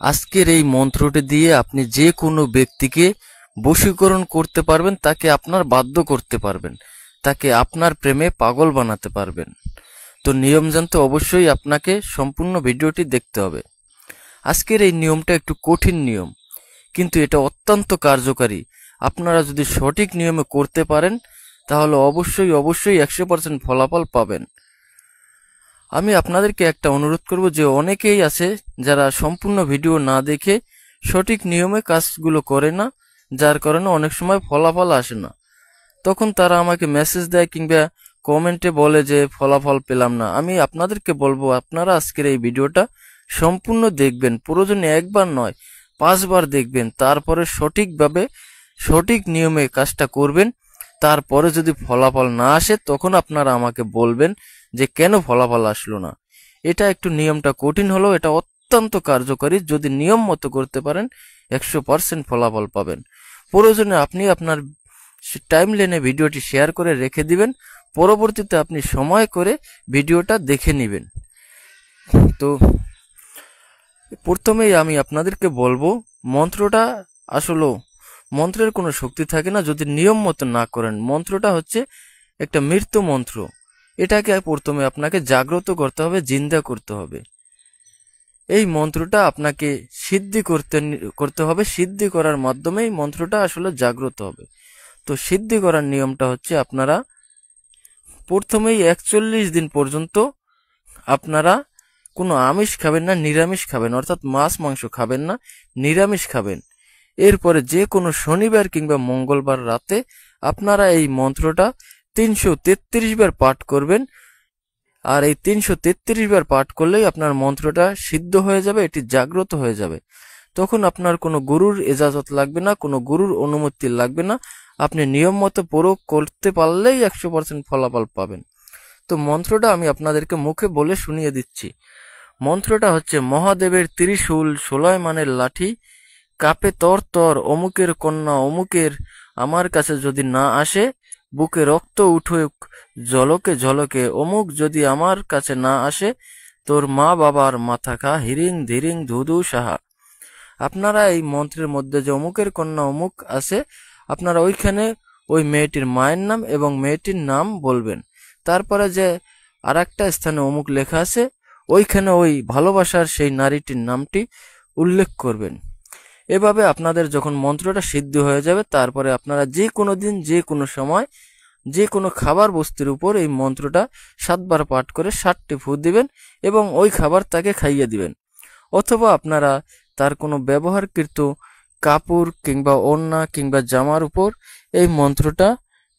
আজকের এই মন্ত্রটি দিয়ে আপনি যে কোনো ব্যক্তিকে বশীকরণ করতে পারবেন, তাকে আপনার বাধ্য করতে পারবেন, তাকে আপনার প্রেমে পাগল বানাতে পারবেন। তো নিয়ম জানতে অবশ্যই আপনাকে সম্পূর্ণ ভিডিওটি দেখতে হবে। আজকের এই নিয়মটা একটু কঠিন নিয়ম, কিন্তু এটা অত্যন্ত কার্যকারী। আপনারা যদি সঠিক নিয়মে করতে পারেন তাহলে অবশ্যই 100% ফলাফল পাবেন। আমি আপনাদেরকে একটা অনুরোধ করব যে অনেকেই আছে যারা সম্পূর্ণ ভিডিও না দেখে সঠিক নিয়মে কাজগুলো করে না, যার কারণে অনেক সময় ফলাফল আসে না। তখন তারা আমাকে মেসেজ দেয় কিংবা কমেন্টে বলে যে ফলাফল পেলাম না। আমি আপনাদেরকে বলবো আপনারা আজকের এই ভিডিওটা সম্পূর্ণ দেখবেন, প্রয়োজনে একবার নয় 5 বার দেখবেন, তারপরে সঠিকভাবে সঠিক নিয়মে কাজটা করবেন। তারপরে যদি ফলাফল না আসে তখন আপনারা আমাকে বলবেন যে কেন ফলাফল আসলো না। এটা একটু নিয়মটা কঠিন হলেও এটা অত্যন্ত কার্যকরী। যদি নিয়ম মতো করতে পারেন 100% ফলাফল পাবেন। প্রয়োজনে আপনি আপনার টাইম লাইনে ভিডিওটি শেয়ার করে রেখে দিবেন, পরবর্তীতে আপনি সময় করে ভিডিওটা দেখে নেবেন। তো প্রথমেই আমি আপনাদেরকে বলবো, মন্ত্রটা আসলে মন্ত্রের কোনো শক্তি থাকে না যদি নিয়ম মতো না করেন। মন্ত্রটা হচ্ছে একটা মৃত্যু মন্ত্র। এটাকে প্রথমে আপনাকে জাগ্রত করতে হবে, জিন্দা করতে হবে। এই মন্ত্রটা আপনাকে সিদ্ধি করতে হবে। সিদ্ধি করার মাধ্যমে এই মন্ত্রটা আসলে জাগ্রত হবে। তো সিদ্ধি করার নিয়মটা হচ্ছে আপনারা প্রথমেই 41 দিন পর্যন্ত আপনারা কোনো আমিষ খাবেন না, নিরামিষ খাবেন, অর্থাৎ মাছ মাংস খাবেন না, নিরামিষ খাবেন। এরপরে যে কোনো শনিবার কিংবা মঙ্গলবার রাতে আপনারা এই মন্ত্রটা 333 বার পাঠ করবেন। আর এই 333 বার পাঠ করলেই আপনার মন্ত্রটা সিদ্ধ হয়ে যাবে, এটি জাগ্রত হয়ে যাবে। তখন আপনার কোনো গুরুর এজাজত লাগবে না, কোনো গুরুর অনুমতি লাগবে না। আপনি নিয়ম মতো প্রয়োগ করতে পারলেই 100% ফলাফল পাবেন। তো মন্ত্রটা আমি আপনাদেরকে মুখে বলে শুনিয়ে দিচ্ছি। মন্ত্রটা হচ্ছে, মহাদেবের ত্রিশূল সুলাইমানের লাঠি, কাপে তর তর অমুকের কন্যা অমুকের, আমার কাছে যদি না আসে বুকে রক্ত উঠুক ঝলকে ঝলকে, অমুক যদি আমার কাছে না আসে তোর মা বাবার মাথা খা হিরিং ধিরিং ধুধু সাহা। আপনারা এই মন্ত্রের মধ্যে যে অমুকের কন্যা অমুক আছে, আপনারা ওইখানে ওই মেয়েটির মায়ের নাম এবং মেয়েটির নাম বলবেন। তারপরে যে আর একটা স্থানে অমুক লেখা আছে ওইখানে ওই ভালোবাসার সেই নারীটির নামটি উল্লেখ করবেন। এভাবে আপনাদের যখন মন্ত্রটা সিদ্ধ হয়ে যাবে, তারপরে আপনারা যে কোনো দিন যে কোনো সময় যে কোনো খাবার বস্তুর উপর এই মন্ত্রটা 7 বার পাঠ করে 7টি ফু দিবেন এবং ওই খাবার তাকে খাইয়ে দিবেন। অথবা আপনারা তার কোনো ব্যবহারকৃত কাপড় কিংবা ওড়না কিংবা জামার উপর এই মন্ত্রটা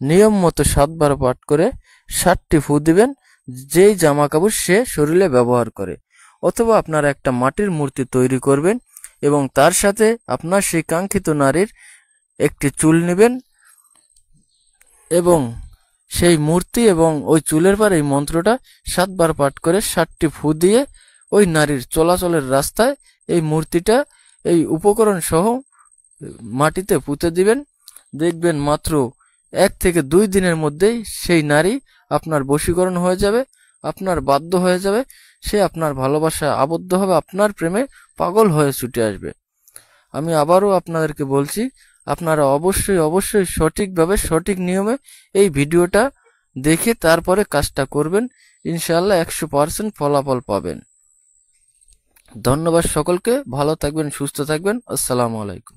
নিয়ম মতো 7 বার পাঠ করে 7টি ফু দিবেন, যেই জামা কাপড় সে শরীরে ব্যবহার করে। অথবা আপনারা একটা মাটির মূর্তি তৈরি করবেন এবং তার সাথে আপনার সেই কাঙ্ক্ষিত নারীর একটি চুল নেবেন এবং সেই মূর্তি এবং ওই চুলের পর এই মন্ত্রটা 7 বার পাঠ করে 7টি ফু দিয়ে ওই নারীর চলাচলের রাস্তায় এই মূর্তিটা এই উপকরণ সহ মাটিতে পুঁতে দিবেন। দেখবেন মাত্র 1 থেকে 2 দিনের মধ্যেই সেই নারী আপনার বশীকরণ হয়ে যাবে, আপনার বাধ্য হয়ে যাবে, সে আপনার ভালোবাসা আবদ্ধ হবে, আপনার প্রেমে পাগল হয়ে ছুটে আসবে। আমি আবারও আপনাদেরকে বলছি, আপনারা অবশ্যই সঠিকভাবে সঠিক নিয়মে এই ভিডিওটা দেখে তারপরে কাজটা করবেন। ইনশাআল্লাহ 100% ফলাফল পাবেন। ধন্যবাদ সকলকে, ভালো থাকবেন, সুস্থ থাকবেন। আসসালামু আলাইকুম।